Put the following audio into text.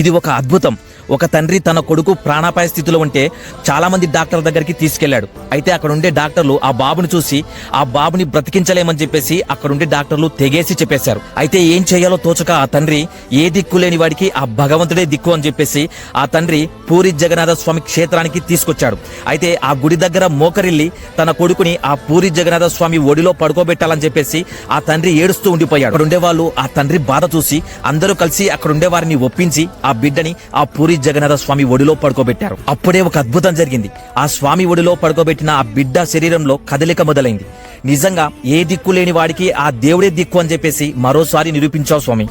ఇది ఒక అద్భుతం. ఒక తండ్రి తన కొడుకు ప్రాణాపాయ స్థితిలో ఉంటే చాలా మంది డాక్టర్ దగ్గరికి తీసుకెళ్లాడు. అయితే అక్కడ ఉండే డాక్టర్లు ఆ బాబుని చూసి ఆ బాబుని బ్రతికించలేమని చెప్పేసి అక్కడ ఉండే డాక్టర్లు తెగేసి చెప్పేశారు. అయితే ఏం చేయాలో తోచక ఆ తండ్రి ఏ దిక్కు లేని వాడికి ఆ భగవంతుడే దిక్కు అని చెప్పేసి ఆ తండ్రి పూరి జగన్నాథ స్వామి క్షేత్రానికి తీసుకొచ్చాడు. అయితే ఆ గుడి దగ్గర మోకరిల్లి తన కొడుకుని ఆ పూరి జగన్నాథ స్వామి ఒడిలో పడుకోబెట్టాలని చెప్పేసి ఆ తండ్రి ఏడుస్తూ ఉండిపోయాడు. అక్కడ ఉండేవాళ్ళు ఆ తండ్రి బాధ చూసి అందరూ కలిసి అక్కడ ఉండే వారిని ఒప్పించి ఆ బిడ్డని ఆ పూరి జగన్నాథ స్వామి ఒడిలో పడుకోబెట్టారు. అప్పుడే ఒక అద్భుతం జరిగింది. ఆ స్వామి ఒడిలో పడుకోబెట్టిన ఆ బిడ్డ శరీరంలో కదలిక మొదలైంది. నిజంగా ఏ దిక్కు లేని వాడికి ఆ దేవుడే దిక్కు అని చెప్పేసి మరోసారి నిరూపించావు స్వామి.